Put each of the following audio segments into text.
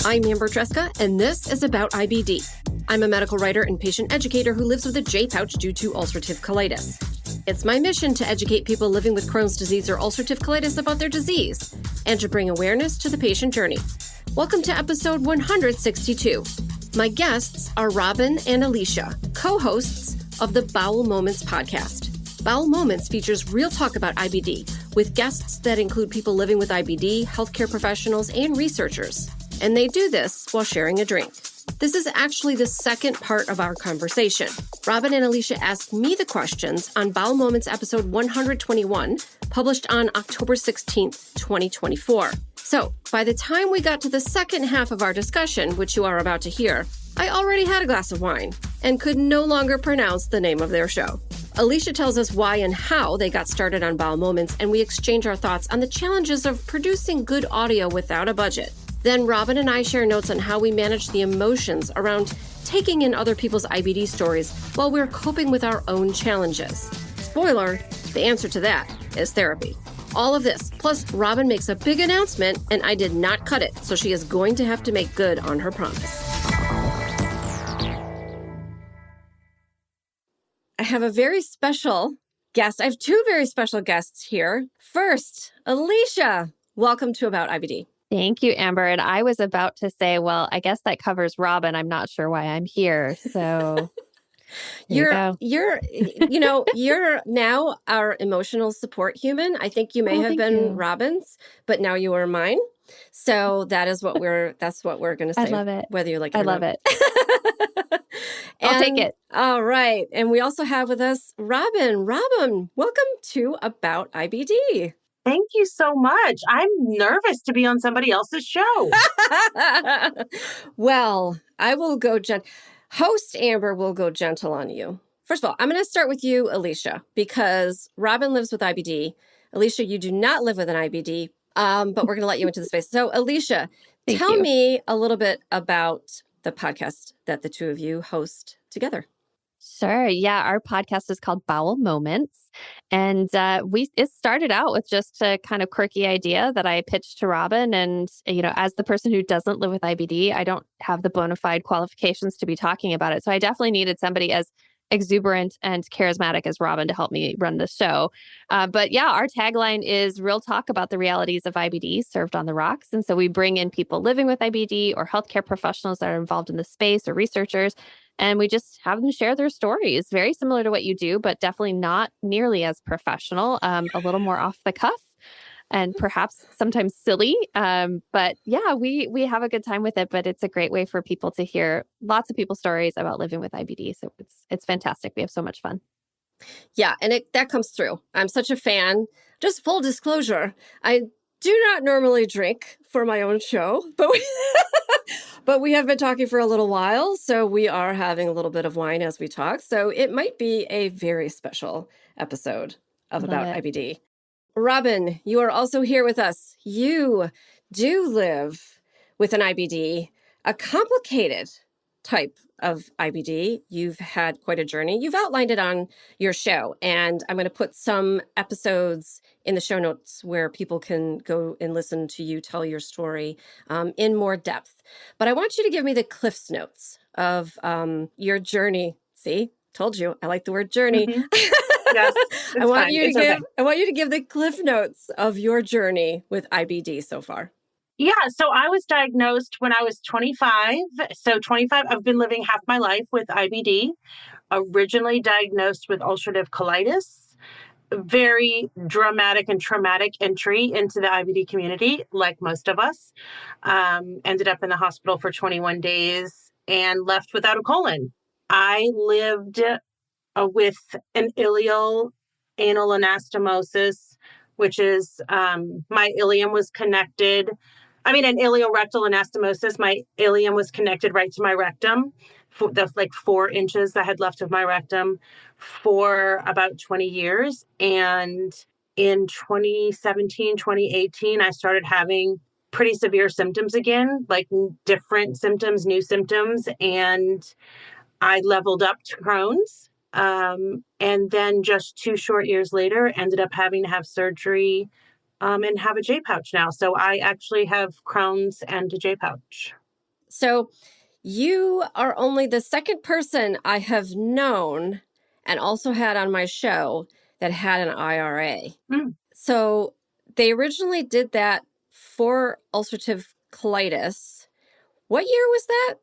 I'm Amber Tresca, and this is About IBD. I'm a medical writer and patient educator who lives with a J-pouch due to ulcerative colitis. It's my mission to educate people living with Crohn's disease or ulcerative colitis about their disease, and to bring awareness to the patient journey. Welcome to episode 162. My guests are Robin and Alicia, co-hosts of the Bowel Moments podcast. Bowel Moments features real talk about IBD, with guests that include people living with IBD, healthcare professionals, and researchers. And they do this while sharing a drink. This is actually the second part of our conversation. Robin and Alicia asked me the questions on Bowel Moments episode 121, published on October 16th, 2024. So by the time we got to the second half of our discussion, which you are about to hear, I already had a glass of wine and could no longer pronounce the name of their show. Alicia tells us why and how they got started on Bowel Moments, and we exchange our thoughts on the challenges of producing good audio without a budget. Then Robin and I share notes on how we manage the emotions around taking in other people's IBD stories while we're coping with our own challenges. Spoiler, the answer to that is therapy. All of this, plus Robin makes a big announcement, and I did not cut it, so she is going to have to make good on her promise. I have a very special guest. I have two very special guests here. First, Alicia, welcome to About IBD. Thank you, Amber. And I was about to say, well, I guess that covers Robin. I'm not sure why I'm here. So you're now our emotional support human. I think you may have been Robin's, but now you are mine. So that's what we're going to say. I love it. Whether you like it or not. I love it. I'll take it. All right. And we also have with us Robin. Robin, welcome to About IBD. Thank you so much. I'm nervous to be on somebody else's show. Well, I will go Host Amber will go gentle on you. First of all, I'm going to start with you, Alicia, because Robin lives with IBD. Alicia, you do not live with an IBD, but we're going to let you into the space. So, Alicia, tell me a little bit about the podcast that the two of you host together. Sure. Yeah. Our podcast is called Bowel Moments. And it started out with just a kind of quirky idea that I pitched to Robin. And, as the person who doesn't live with IBD, I don't have the bona fide qualifications to be talking about it. So I definitely needed somebody as exuberant and charismatic as Robin to help me run the show. But yeah, our tagline is real talk about the realities of IBD served on the rocks. And so we bring in people living with IBD or healthcare professionals that are involved in the space or researchers. And we just have them share their stories, very similar to what you do, but definitely not nearly as professional, a little more off the cuff and perhaps sometimes silly. But yeah, we have a good time with it, but it's a great way for people to hear lots of people's stories about living with IBD. So it's fantastic. We have so much fun. Yeah, and that comes through. I'm such a fan. Just full disclosure, I do not normally drink for my own show, but we have been talking for a little while, so we are having a little bit of wine as we talk. So it might be a very special episode of About IBD. Robin, you are also here with us. You do live with an IBD, a complicated type of IBD. You've had quite a journey. You've outlined it on your show, and I'm going to put some episodes in the show notes where people can go and listen to you tell your story in more depth. But I want you to give me the Cliff's Notes of your journey. See, told you, I like the word journey. Mm-hmm. Yes, I want you to give the Cliff Notes of your journey with IBD so far. Yeah, so I was diagnosed when I was 25. So 25, I've been living half my life with IBD, originally diagnosed with ulcerative colitis. Very dramatic and traumatic entry into the IBD community, like most of us. Ended up in the hospital for 21 days and left without a colon. I lived with an ileal anal anastomosis, which is my ileum was connected. An ileorectal anastomosis. My ileum was connected right to my rectum. That's like 4 inches that I had left of my rectum for about 20 years. And in 2017, 2018, I started having pretty severe symptoms again, like different symptoms, new symptoms. And I leveled up to Crohn's. And then just 2 short years later, ended up having to have surgery and have a J-pouch now. So I actually have Crohn's and a J-pouch. So you are only the second person I have known and also had on my show that had an IRA. Mm. So they originally did that for ulcerative colitis. What year was that?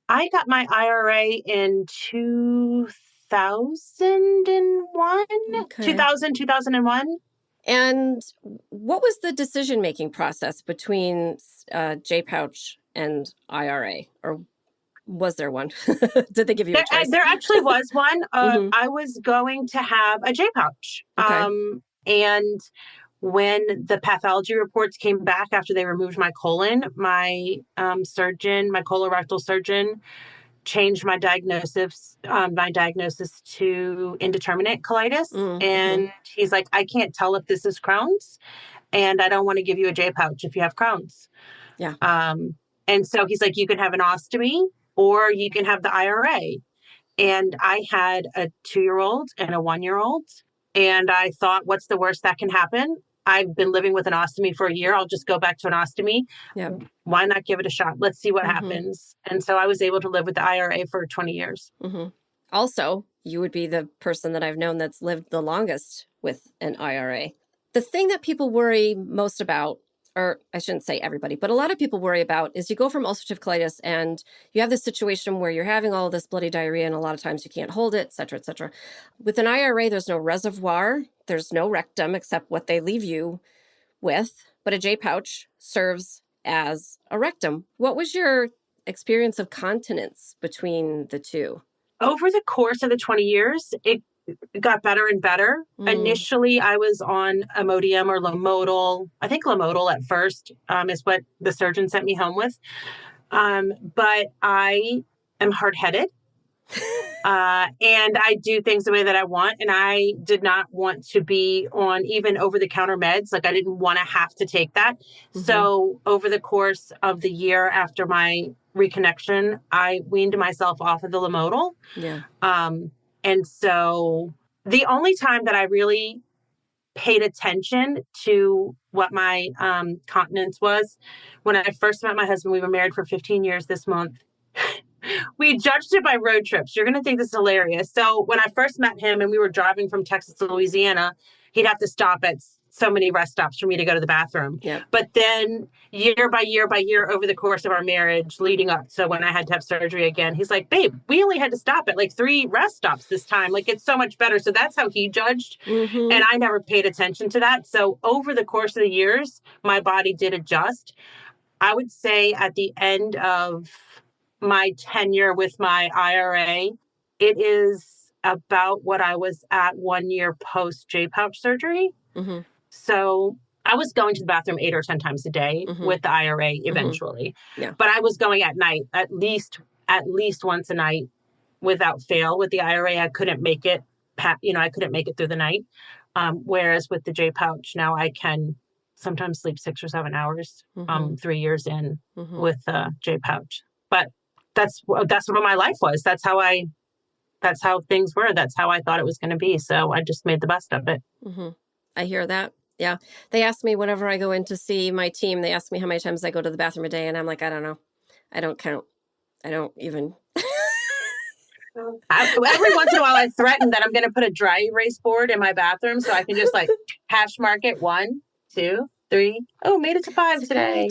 I got my IRA in 2001, Okay. 2001. And what was the decision-making process between J-Pouch and IRA? Or was there one? Did they give you a choice? There actually was one. Mhm. I was going to have a J-Pouch. Okay. And when the pathology reports came back after they removed my colon, my surgeon, my colorectal surgeon, changed my diagnosis to indeterminate colitis. Mm-hmm. And he's like, I can't tell if this is Crohn's, and I don't want to give you a J-Pouch if you have Crohn's. Yeah. And so he's like, you can have an ostomy or you can have the IRA. And I had a 2-year-old and a 1-year-old. And I thought, what's the worst that can happen? I've been living with an ostomy for a year. I'll just go back to an ostomy. Yeah. Why not give it a shot? Let's see what happens. And so I was able to live with the IRA for 20 years. Mm-hmm. Also, you would be the person that I've known that's lived the longest with an IRA. The thing that people worry most about, or I shouldn't say everybody, but a lot of people worry about, is you go from ulcerative colitis and you have this situation where you're having all this bloody diarrhea and a lot of times you can't hold it, et cetera, et cetera. With an IRA, there's no reservoir, there's no rectum except what they leave you with, but a J-Pouch serves as a rectum. What was your experience of continence between the two? Over the course of the 20 years, it got better and better. Initially, I was on Imodium or Lomodal. I think Lomodal at first is what the surgeon sent me home with. But I am hard-headed. And I do things the way that I want. And I did not want to be on even over-the-counter meds. Like I didn't want to have to take that. So over the course of the year after my reconnection, I weaned myself off of the Lomodal. Yeah. And so the only time that I really paid attention to what my continence was, when I first met my husband, we were married for 15 years this month. We judged it by road trips. You're going to think this is hilarious. So when I first met him and we were driving from Texas to Louisiana, he'd have to stop at so many rest stops for me to go to the bathroom. Yep. But then year by year by year over the course of our marriage leading up to when I had to have surgery again, he's like, babe, we only had to stop at like 3 rest stops this time. Like it's so much better. So that's how he judged. And I never paid attention to that. So over the course of the years, my body did adjust. I would say at the end of my tenure with my IRA, it is about what I was at 1 year post J-Pouch surgery. So I was going to the bathroom 8 or 10 times a day with the IRA eventually. Yeah. But I was going at night, at least once a night without fail. With the IRA, I couldn't make it, I couldn't make it through the night. Whereas with the J-Pouch, now I can sometimes sleep 6 or 7 hours, 3 years in with J-Pouch. But that's what my life was. That's how things were. That's how I thought it was going to be. So I just made the best of it. I hear that. Yeah. They ask me whenever I go in to see my team, they ask me how many times I go to the bathroom a day. And I'm like, I don't know. I don't count. I don't even. Every once in a while, I threaten that I'm going to put a dry erase board in my bathroom so I can just like hash mark it 1, 2, 3. Oh, made it to 5 today.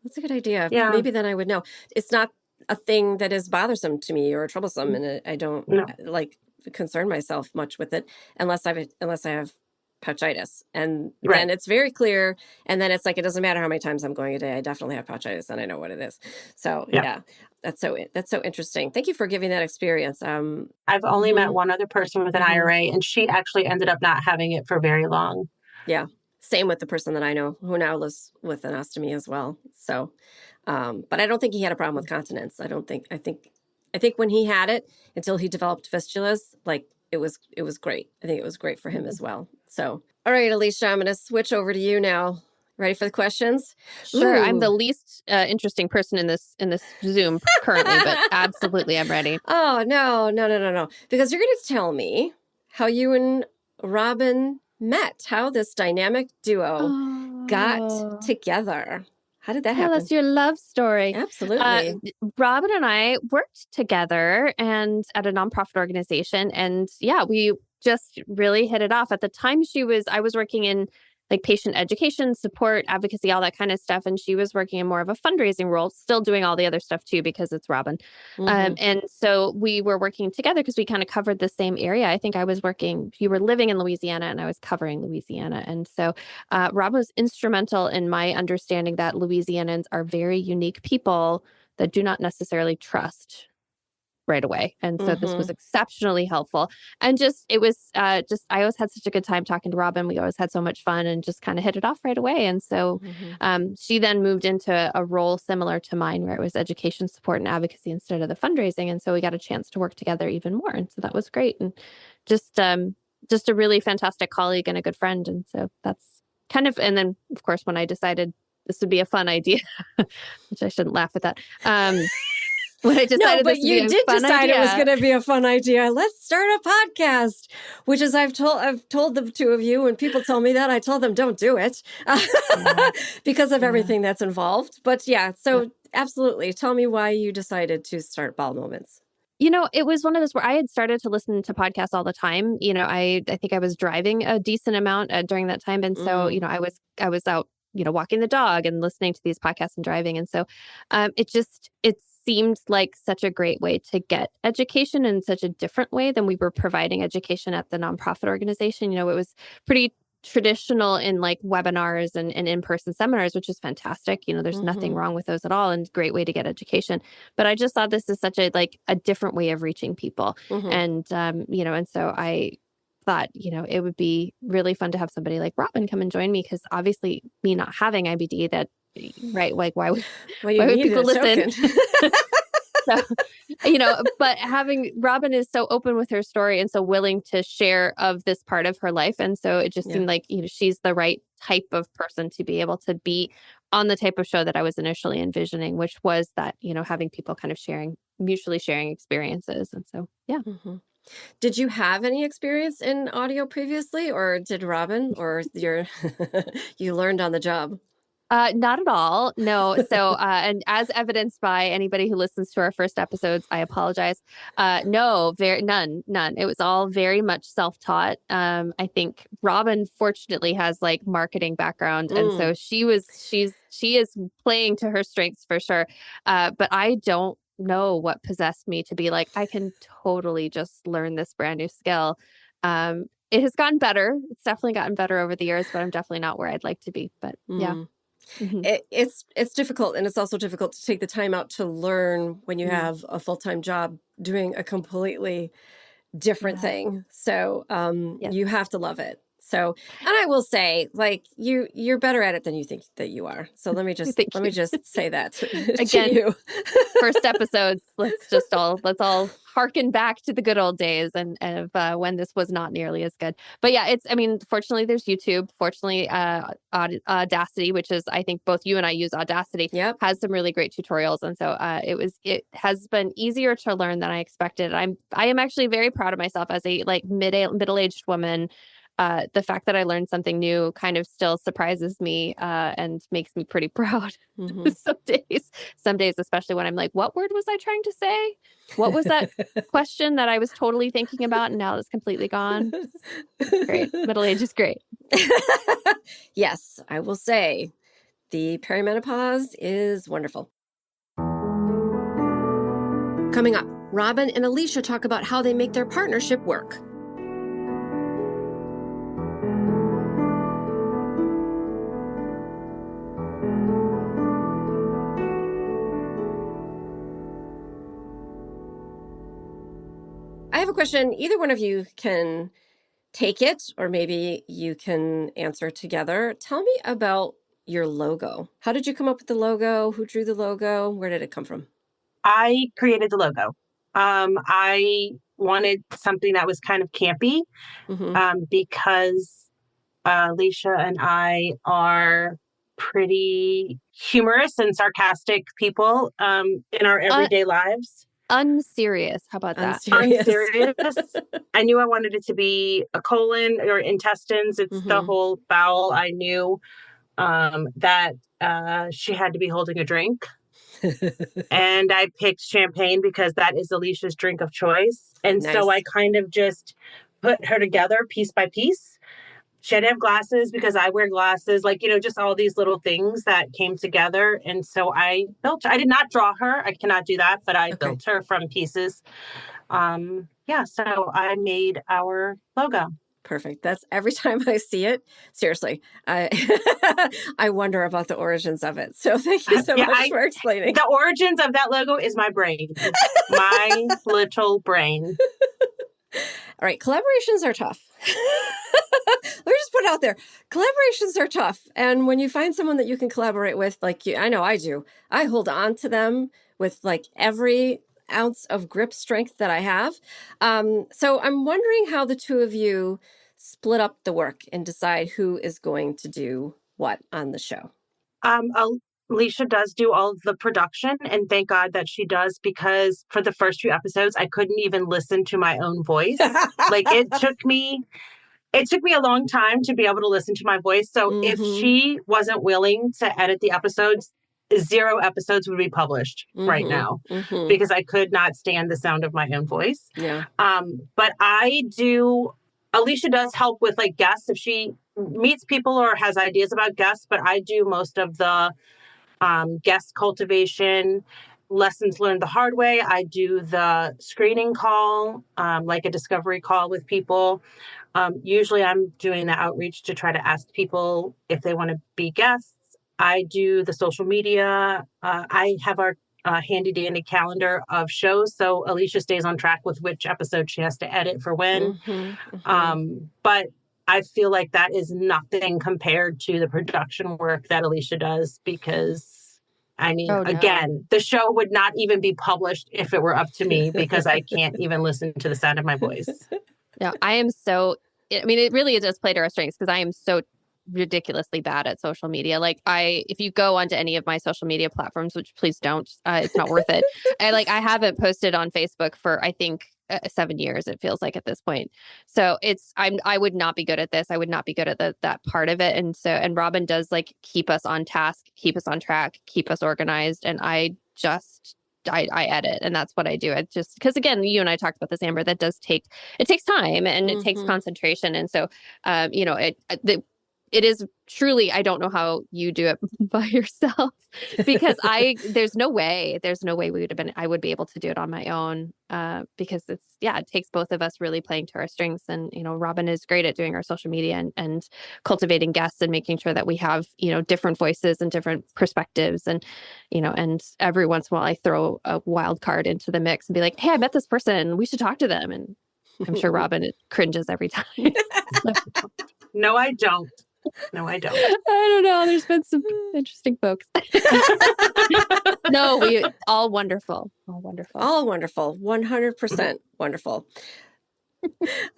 That's a good idea. Yeah. Maybe then I would know. It's not a thing that is bothersome to me or troublesome, and I don't like concern myself much with it unless I have pouchitis, and then it's very clear. And then it's like it doesn't matter how many times I'm going a day. I definitely have pouchitis, and I know what it is. So yeah, that's so interesting. Thank you for giving that experience. I've only met one other person with an IRA, and she actually ended up not having it for very long. Yeah, same with the person that I know who now lives with an ostomy as well. So, but I don't think he had a problem with continence. I think when he had it, until he developed fistulas, like it was great. I think it was great for him as well. So, all right, Alicia, I'm going to switch over to you now. Ready for the questions? Sure. Ooh. I'm the least interesting person in this Zoom currently, but absolutely, I'm ready. Oh, no. Because you're going to tell me how you and Robin met, how this dynamic duo got together. How did that Oh, happen? that's your love story. Absolutely. Robin and I worked together and at a nonprofit organization. And yeah, we just really hit it off. At the time I was working in like patient education, support, advocacy, all that kind of stuff. And she was working in more of a fundraising role, still doing all the other stuff too, because it's Robin. And so we were working together because we kind of covered the same area. I think you were living in Louisiana and I was covering Louisiana. And so Rob was instrumental in my understanding that Louisianans are very unique people that do not necessarily trust right away. And so this was exceptionally helpful. And it was I always had such a good time talking to Robin. We always had so much fun and just kind of hit it off right away. And so she then moved into a role similar to mine where it was education support and advocacy instead of the fundraising. And so we got a chance to work together even more. And so that was great. And just a really fantastic colleague and a good friend. And so that's and then of course, when I decided this would be a fun idea, which I shouldn't laugh at that. When I decided no, but you did decide it was going to be a fun idea. Let's start a podcast, which is I've told the two of you when people tell me that, I tell them don't do it because of everything that's involved. But absolutely. Tell me why you decided to start Bowel Moments. It was one of those where I had started to listen to podcasts all the time. I think I was driving a decent amount during that time. And so, I was out, walking the dog and listening to these podcasts and driving. And so it seemed like such a great way to get education in such a different way than we were providing education at the nonprofit organization. It was pretty traditional in like webinars and in-person seminars, which is fantastic. There's nothing wrong with those at all and great way to get education. But I just thought this is such a different way of reaching people. And, and so I thought, it would be really fun to have somebody like Robin come and join me because obviously me not having IBD right? Like why would people listen? So, but having Robin is so open with her story and so willing to share of this part of her life. And so it just seemed like, she's the right type of person to be able to be on the type of show that I was initially envisioning, which was that, having people kind of mutually sharing experiences. And so, yeah. Did you have any experience in audio previously, or did Robin, or you learned on the job? Not at all. No. So, and as evidenced by anybody who listens to our first episodes, I apologize. No, none. It was all very much self-taught. I think Robin fortunately has marketing background. And so she is playing to her strengths for sure. But I don't know what possessed me to be I can totally just learn this brand new skill. It has gotten better. It's definitely gotten better over the years, but I'm definitely not where I'd like to be. But yeah. It's difficult, and it's also difficult to take the time out to learn when you have a full-time job doing a completely different thing. So you have to love it. So, and I will say, you're better at it than you think that you are. So let me just say that again. To you. First episodes, let's all harken back to the good old days and when this was not nearly as good. But yeah, fortunately there's YouTube. Fortunately, Audacity, which is I think both you and I use Audacity, has some really great tutorials. And so it has been easier to learn than I expected. I am actually very proud of myself as a middle-aged woman. The fact that I learned something new kind of still surprises me and makes me pretty proud. Some days, especially when I'm like, what word was I trying to say? What was that question that I was totally thinking about and now it's completely gone? Great. Middle age is great. Yes, I will say the perimenopause is wonderful. Coming up, Robin and Alicia talk about how they make their partnership work. I have a question. Either one of you can take it, or maybe you can answer together. Tell me about your logo. How did you come up with the logo? Who drew the logo? Where did it come from? I created the logo. I wanted something that was kind of campy because Alicia and I are pretty humorous and sarcastic people in our everyday lives. Unserious. How about that? Unserious. I knew I wanted it to be a colon or intestines. It's the whole bowel. I knew that she had to be holding a drink. And I picked champagne because that is Alicia's drink of choice. And Nice. so I kind of just put her together piece by piece. She had to have glasses because I wear glasses, like, just all these little things that came together. And so I did not draw her. I cannot do that, but I built her from pieces. So I made our logo. Perfect. That's every time I see it. Seriously, I I wonder about the origins of it. So thank you so much for explaining. The origins of that logo is my brain, my little brain. All right, collaborations are tough. Let me just put it out there. Collaborations are tough, and when you find someone that you can collaborate with, like you, I know I do. I hold on to them with like every ounce of grip strength that I have. So I'm wondering how the two of you split up the work and decide who is going to do what on the show. Alicia does do all of the production, and thank God that she does, because for the first few episodes, I couldn't even listen to my own voice. Like it took me a long time to be able to listen to my voice. So if she wasn't willing to edit the episodes, 0 episodes would be published right now because I could not stand the sound of my own voice. Yeah. But Alicia does help with like guests if she meets people or has ideas about guests, but I do most of the guest cultivation, lessons learned the hard way. I do the screening call, like a discovery call with people. Usually I'm doing the outreach to try to ask people if they want to be guests. I do the social media. I have our handy dandy calendar of shows. So Alicia stays on track with which episode she has to edit for when. But I feel like that is nothing compared to the production work that Alicia does because, again, the show would not even be published if it were up to me because I can't even listen to the sound of my voice. No, it really does play to our strengths because I am so ridiculously bad at social media. Like if you go onto any of my social media platforms, which please don't, it's not worth it. I haven't posted on Facebook for, I think 7 years, it feels like at this point. So I would not be good at this. I would not be good at that part of it. And Robin does like keep us on task, keep us on track, keep us organized. And I edit, and that's what I do. It just, because again, you and I talked about this, Amber, it takes time and it takes concentration. And so, it is truly, I don't know how you do it by yourself because there's no way I would be able to do it on my own because it takes both of us really playing to our strengths. And, Robin is great at doing our social media and cultivating guests and making sure that we have, different voices and different perspectives. And, and every once in a while I throw a wild card into the mix and be like, hey, I met this person. We should talk to them. And I'm sure Robin cringes every time. No, I don't. I don't know. There's been some interesting folks. No, we all wonderful. 100% wonderful.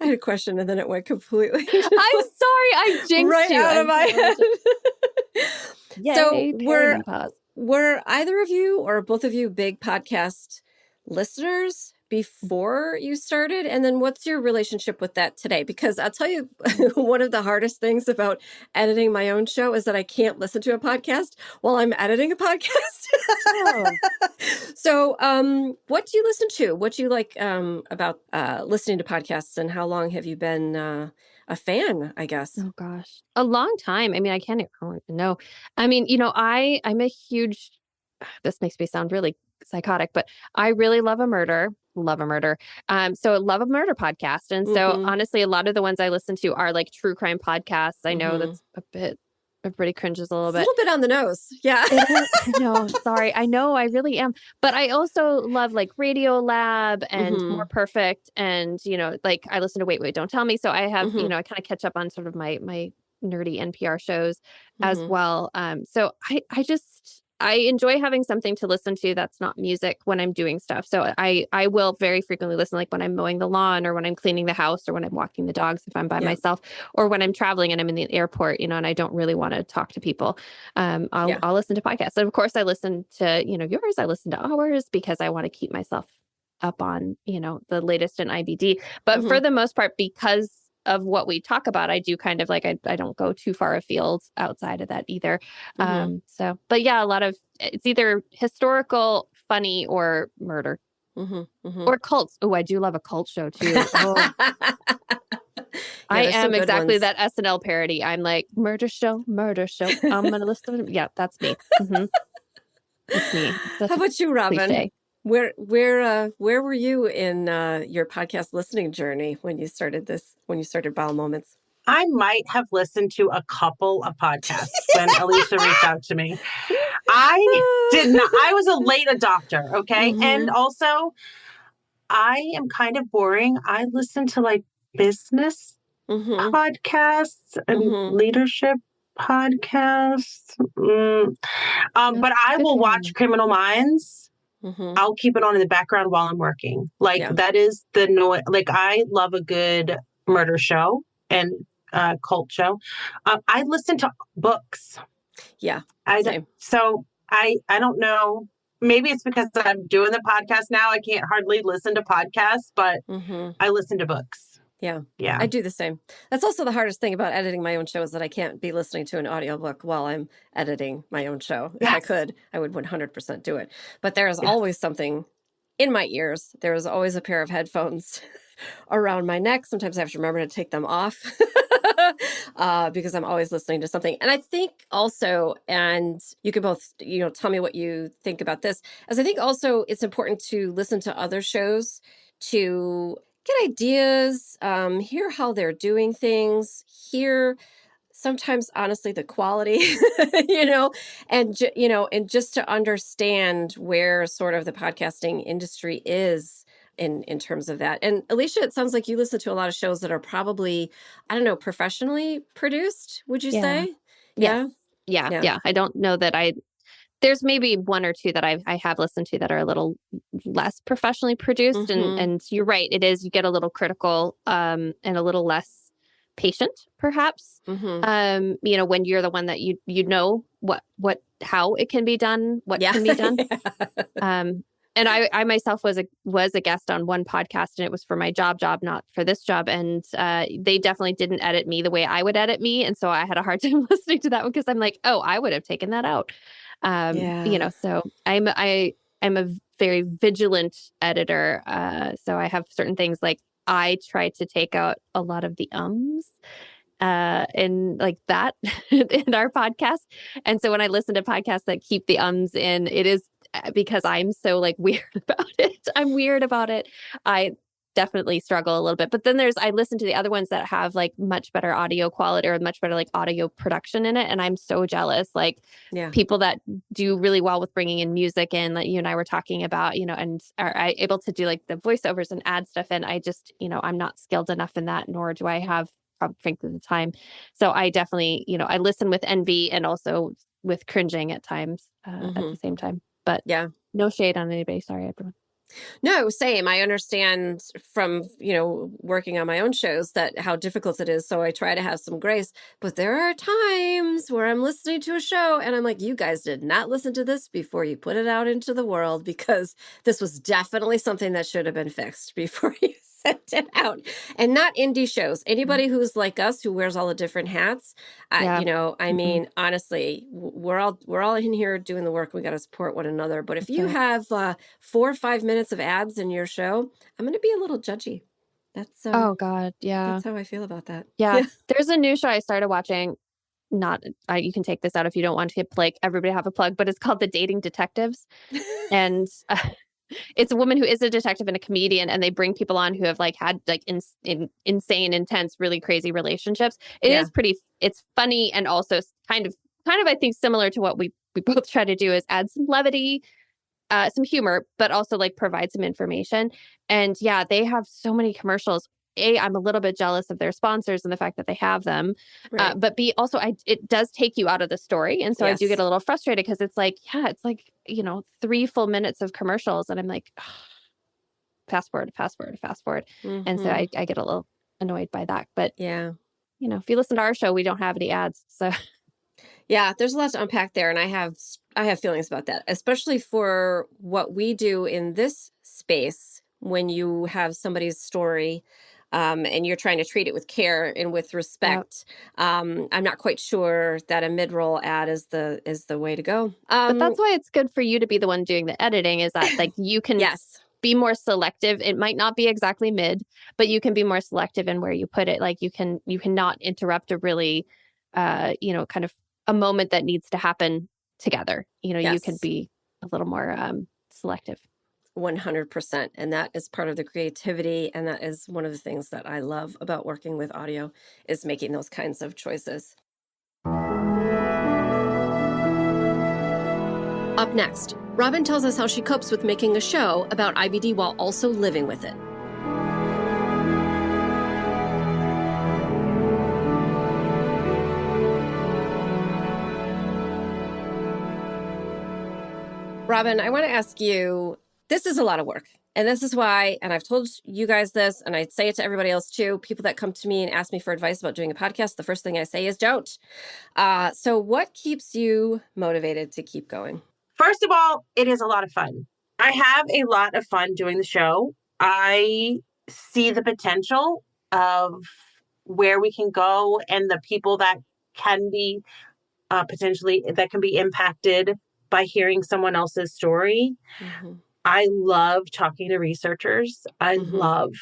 I had a question and then it went completely. I'm sorry, I jinxed right you. out of my head. Yay, so were either of you or both of you big podcast listeners before you started? And then what's your relationship with that today? Because I'll tell you, one of the hardest things about editing my own show is that I can't listen to a podcast while I'm editing a podcast. So what do you listen to? What do you like about listening to podcasts, and how long have you been a fan, I guess? Oh gosh, a long time. I can't even know. I'm a huge, this makes me sound really psychotic, but I really love a murder. So Love a Murder podcast. And so honestly, a lot of the ones I listen to are like true crime podcasts. I know that's everybody cringes a little bit. A little bit on the nose. Yeah. No, sorry. I know I really am. But I also love like Radio Lab and More Perfect. And, like I listen to Wait, Don't Tell Me. So I have, I kind of catch up on sort of my nerdy NPR shows as well. So I enjoy having something to listen to that's not music when I'm doing stuff. So I will very frequently listen, like when I'm mowing the lawn or when I'm cleaning the house or when I'm walking the dogs if I'm by myself, or when I'm traveling and I'm in the airport, and I don't really want to talk to people. I'll listen to podcasts. And of course I listen to, yours. I listen to ours because I want to keep myself up on, the latest in IBD. But for the most part, because of what we talk about, I do kind of like, I don't go too far afield outside of that either. So, but yeah, a lot of, it's either historical, funny, or murder. Or cults. Oh, I do love a cult show too. Oh. I am exactly that SNL parody. I'm like, murder show. I'm going to listen to them. Yeah, that's me. That's me. How about you, Robin? Cliche. Where were you in your podcast listening journey when you started Bowel Moments? I might have listened to a couple of podcasts when Alicia reached out to me. I did not. I was a late adopter. Okay. And also I am kind of boring. I listen to like business podcasts and leadership podcasts. But I will watch Criminal Minds. I'll keep it on in the background while I'm working. Like that is the noise. Like I love a good murder show and cult show. I listen to books. Yeah. So I don't know. Maybe it's because I'm doing the podcast now. I can't hardly listen to podcasts, but I listen to books. Yeah. Yeah. I do the same. That's also the hardest thing about editing my own show is that I can't be listening to an audiobook while I'm editing my own show. If I could, I would 100% do it. But there is always something in my ears. There is always a pair of headphones around my neck. Sometimes I have to remember to take them off because I'm always listening to something. And I think also, and you can both, tell me what you think about this, as I think also it's important to listen to other shows to get ideas, hear how they're doing things, hear sometimes honestly the quality, and just to understand where sort of the podcasting industry is in terms of that. And Alicia, it sounds like you listen to a lot of shows that are probably, I don't know, professionally produced, would you say? Yeah. I don't know that there's maybe one or two that I have listened to that are a little less professionally produced. And you're right. It is, you get a little critical and a little less patient, perhaps. When you're the one that you know how it can be done, what can be done. And I myself was a guest on one podcast, and it was for my job, not for this job. And they definitely didn't edit me the way I would edit me. And so I had a hard time listening to that one because I'm like, oh, I would have taken that out. So I'm a very vigilant editor. So I have certain things like I try to take out a lot of the and like that in our podcast. And so when I listen to podcasts that keep the in, it is because I'm so like weird about it. I'm weird about it. I definitely struggle a little bit. But then I listen to the other ones that have like much better audio quality or much better like audio production in it. And I'm so jealous, like people that do really well with bringing in music and like you and I were talking about, and are able to do like the voiceovers and add stuff. And I just, I'm not skilled enough in that, nor do I have frankly the time. So I definitely, I listen with envy and also with cringing at times at the same time. But no shade on anybody. Sorry, everyone. No, same. I understand from, working on my own shows that how difficult it is. So I try to have some grace. But there are times where I'm listening to a show and I'm like, you guys did not listen to this before you put it out into the world, because this was definitely something that should have been fixed before you sent it out. And not indie shows. Anybody who's like us, who wears all the different hats, I mean, honestly, we're all in here doing the work. We got to support one another. But if you have 4 or 5 minutes of ads in your show, I'm going to be a little judgy. That's oh God, yeah. That's how I feel about that. Yeah. There's a new show I started watching. You can take this out if you don't want to like everybody have a plug, but it's called The Dating Detectives. And it's a woman who is a detective and a comedian, and they bring people on who have like had like insane, intense, really crazy relationships. It is it's funny and also kind of I think similar to what we both try to do is add some levity, some humor, but also like provide some information. And they have so many commercials. I'm a little bit jealous of their sponsors and the fact that they have them. Right. But B, also, it does take you out of the story. And so I do get a little frustrated because it's like, 3 full minutes of commercials. And I'm like, fast forward. And so I get a little annoyed by that. But, if you listen to our show, we don't have any ads. So yeah, there's a lot to unpack there. And I have feelings about that, especially for what we do in this space when you have somebody's story and you're trying to treat it with care and with respect. I'm not quite sure that a mid-roll ad is the way to go. But that's why it's good for you to be the one doing the editing, is that like you can yes. be more selective. It might not be exactly mid, but you can be more selective in where you put it. Like you cannot interrupt a really, kind of a moment that needs to happen together. You can be a little more selective. 100%. And that is part of the creativity. And that is one of the things that I love about working with audio, is making those kinds of choices. Up next, Robin tells us how she copes with making a show about IBD while also living with it. Robin, I want to ask you, this is a lot of work. And this is why, and I've told you guys this, and I say it to everybody else too, people that come to me and ask me for advice about doing a podcast, the first thing I say is don't. So what keeps you motivated to keep going? First of all, it is a lot of fun. I have a lot of fun doing the show. I see the potential of where we can go and the people that can be potentially, that can be impacted by hearing someone else's story. Mm-hmm. I love talking to researchers. I love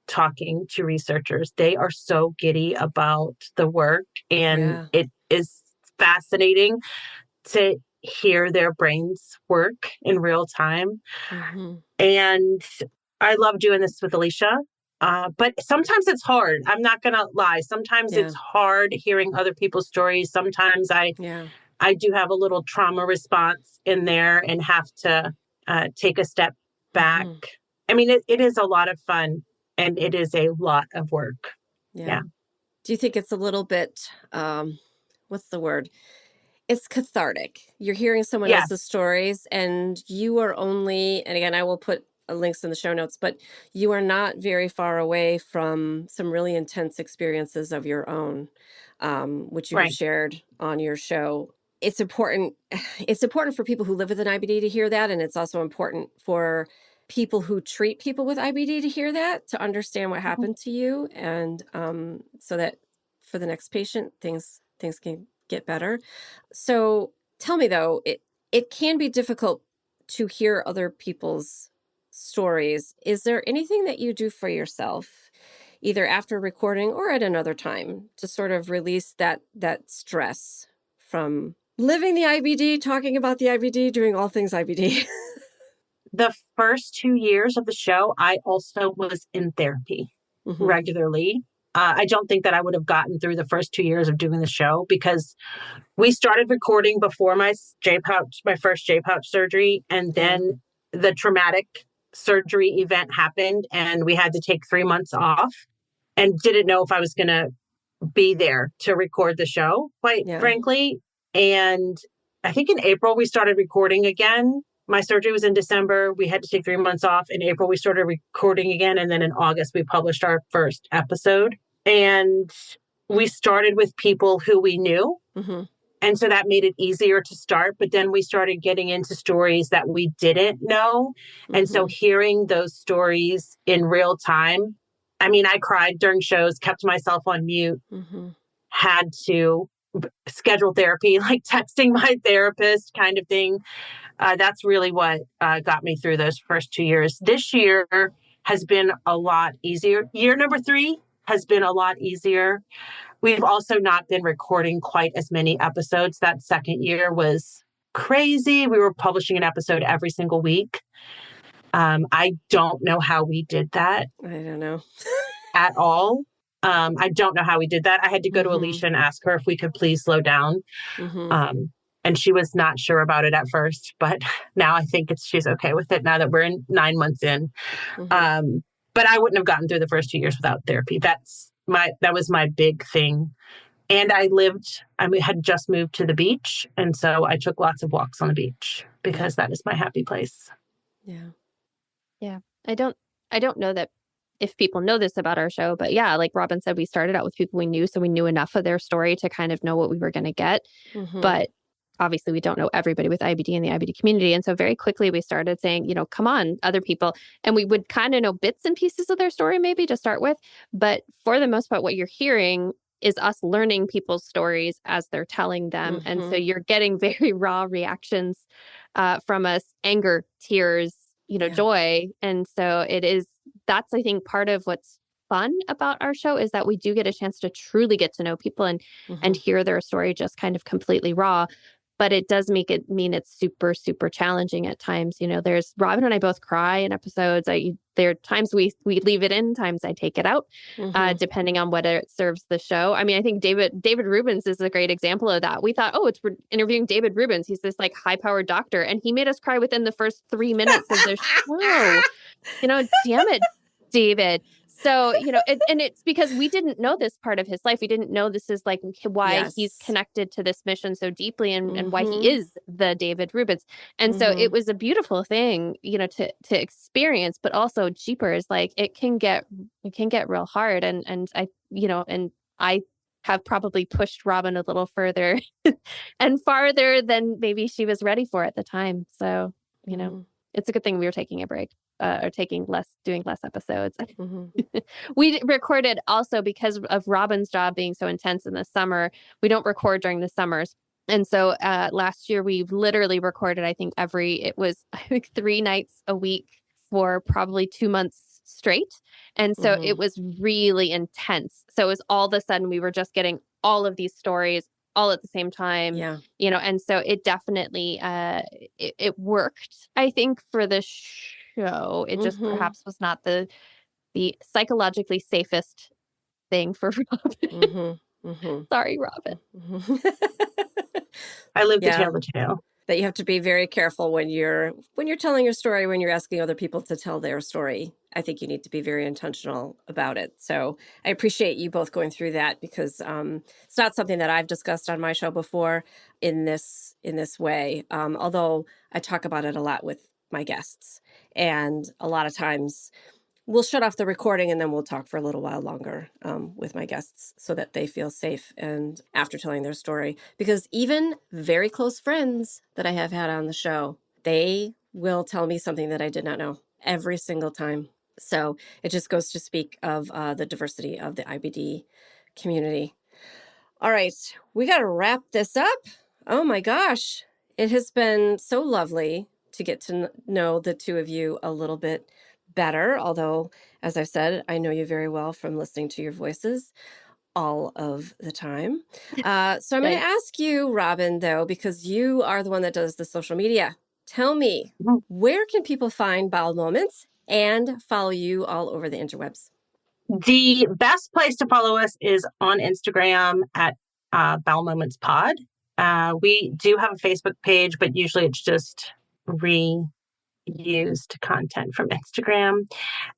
talking to researchers. They are so giddy about the work, and it is fascinating to hear their brains work in real time. Mm-hmm. And I love doing this with Alicia. But sometimes it's hard. I'm not going to lie. Sometimes it's hard hearing other people's stories. Sometimes I do have a little trauma response in there and have to take a step back. Mm-hmm. I mean, it is a lot of fun, and it is a lot of work. Yeah. Do you think it's a little bit, what's the word? It's cathartic. You're hearing someone else's stories, and you are only, and again, I will put links in the show notes, but you are not very far away from some really intense experiences of your own, which you have shared on your show. It's important for people who live with an IBD to hear that. And it's also important for people who treat people with IBD to hear that, to understand what happened to you. And so that for the next patient, things can get better. So tell me though, it can be difficult to hear other people's stories. Is there anything that you do for yourself, either after recording or at another time, to sort of release that stress from living the IBD, talking about the IBD, doing all things IBD? The first 2 years of the show, I also was in therapy regularly. I don't think that I would have gotten through the first 2 years of doing the show, because we started recording before my first J-pouch surgery. And then the traumatic surgery event happened, and we had to take 3 months off, and didn't know if I was going to be there to record the show, quite frankly. And I think in April, we started recording again. My surgery was in December. We had to take 3 months off. In April, we started recording again. And then in August, we published our first episode. And we started with people who we knew. Mm-hmm. And so that made it easier to start. But then we started getting into stories that we didn't know. Mm-hmm. And so hearing those stories in real time, I mean, I cried during shows, kept myself on mute, had to schedule therapy, like texting my therapist kind of thing. That's really what got me through those first 2 years. This year has been a lot easier. Year number 3 has been a lot easier. We've also not been recording quite as many episodes. That second year was crazy. We were publishing an episode every single week. I don't know how we did that. I don't know. At all. I don't know how we did that. I had to go to Alicia and ask her if we could please slow down. And she was not sure about it at first, but now I think she's okay with it now that we're 9 months in. But I wouldn't have gotten through the first 2 years without therapy. That was my big thing. And I had just moved to the beach. And so I took lots of walks on the beach because that is my happy place. Yeah. Yeah. I don't know that if people know this about our show, but yeah, like Robin said, we started out with people we knew. So we knew enough of their story to kind of know what we were going to get. But obviously we don't know everybody with IBD in the IBD community. And so very quickly we started saying, come on, other people. And we would kind of know bits and pieces of their story maybe to start with. But for the most part, what you're hearing is us learning people's stories as they're telling them. Mm-hmm. And so you're getting very raw reactions from us, anger, tears, joy. And so that's, I think, part of what's fun about our show is that we do get a chance to truly get to know people and hear their story just kind of completely raw. But it does mean it's super, super challenging at times. There's Robin and I both cry in episodes. There are times we leave it in, times I take it out, depending on whether it serves the show. I mean, I think David Rubens is a great example of that. We thought, we're interviewing David Rubens. He's this like high-powered doctor, and he made us cry within the first 3 minutes of the show. Damn it, David. So, and it's because we didn't know this part of his life. We didn't know this is like why he's connected to this mission so deeply and why he is the David Rubens. And so it was a beautiful thing, to experience, but also jeepers, like it can get real hard. And I have probably pushed Robin a little further and farther than maybe she was ready for at the time. So, it's a good thing we were taking a break. Or doing less episodes. We recorded also because of Robin's job being so intense in the summer. We don't record during the summers. And so last year we literally recorded, I think 3 nights a week for probably 2 months straight. And so it was really intense. So it was all of a sudden we were just getting all of these stories all at the same time, and so it definitely, it worked, I think, for the show. It just perhaps was not the psychologically safest thing for Robin. Sorry, Robin. I live to tell the tale. That you have to be very careful when you're telling your story, when you're asking other people to tell their story. I think you need to be very intentional about it. So I appreciate you both going through that because it's not something that I've discussed on my show before in this way. Although I talk about it a lot with my guests, and a lot of times we'll shut off the recording and then we'll talk for a little while longer with my guests so that they feel safe and after telling their story. Because even very close friends that I have had on the show, they will tell me something that I did not know every single time. So it just goes to speak of the diversity of the IBD community. All right, we got to wrap this up. Oh my gosh, it has been so lovely to get to know the two of you a little bit better. Although, as I've said, I know you very well from listening to your voices all of the time. So I'm going to ask you, Robin, though, because you are the one that does the social media. Tell me, where can people find Bowel Moments and follow you all over the interwebs? The best place to follow us is on Instagram at Bowel Moments Pod. We do have a Facebook page, but usually it's just reused content from Instagram.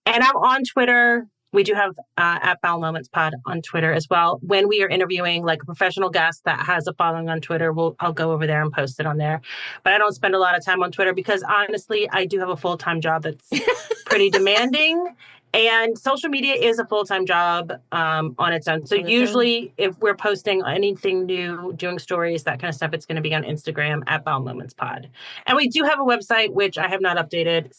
And I'm on Twitter. We do have at Bowel Moments Pod on Twitter as well. When we are interviewing like a professional guest that has a following on Twitter, I'll go over there and post it on there. But I don't spend a lot of time on Twitter because honestly, I do have a full-time job that's pretty demanding. And social media is a full-time job on its own. So usually if we're posting anything new, doing stories, that kind of stuff, it's going to be on Instagram at Bowel Moments Pod. And we do have a website, which I have not updated.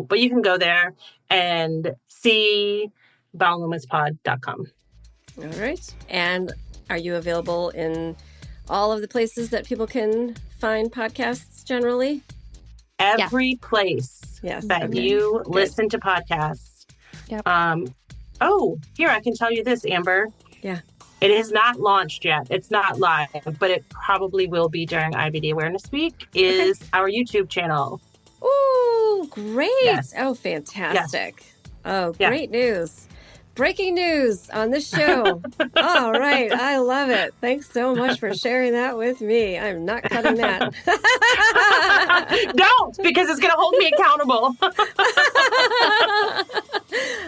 But you can go there and see bowelmomentspod.com. All right. And are you available in all of the places that people can find podcasts generally? Every place that you listen to podcasts. Yep. Here, I can tell you this, Amber. Yeah. It is not launched yet. It's not live, but it probably will be during IBD Awareness Week, is our YouTube channel. Oh, great. Yes. Oh, fantastic. Yes. Oh, great news. Breaking news on this show. All right. I love it. Thanks so much for sharing that with me. I'm not cutting that. Don't, because it's going to hold me accountable.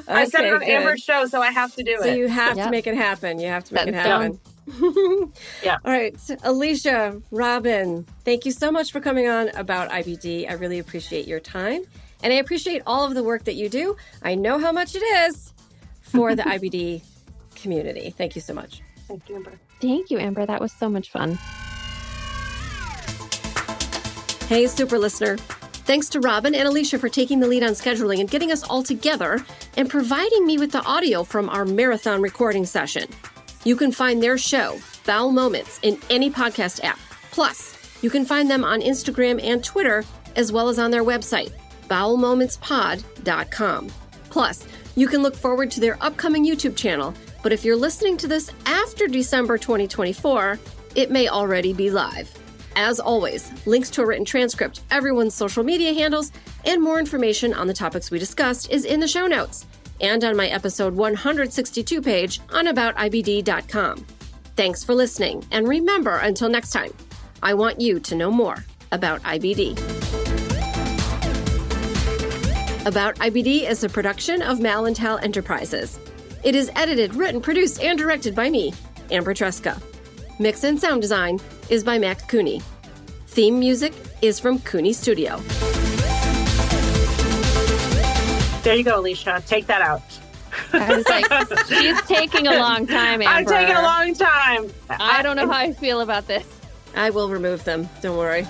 I said it on Amber's show, so I have to do it. So you have to make it happen. You have to make it happen. Yeah. All right. Alicia, Robin, thank you so much for coming on About IBD. I really appreciate your time. And I appreciate all of the work that you do. I know how much it is for the IBD community. Thank you so much. Thank you, Amber. Thank you, Amber. That was so much fun. Hey, super listener. Thanks to Robin and Alicia for taking the lead on scheduling and getting us all together and providing me with the audio from our marathon recording session. You can find their show, Bowel Moments, in any podcast app. Plus, you can find them on Instagram and Twitter, as well as on their website, bowelmomentspod.com. Plus, you can look forward to their upcoming YouTube channel, but if you're listening to this after December 2024, it may already be live. As always, links to a written transcript, everyone's social media handles, and more information on the topics we discussed is in the show notes and on my episode 162 page on aboutibd.com. Thanks for listening, and remember, until next time, I want you to know more about IBD. About IBD is a production of Malintel Enterprises. It is edited, written, produced, and directed by me, Amber Tresca. Mix and sound design is by Mac Cooney. Theme music is from Cooney Studio. There you go, Alicia. Take that out. I was like, she's taking a long time, Amber. I'm taking a long time. I don't know how I feel about this. I will remove them. Don't worry.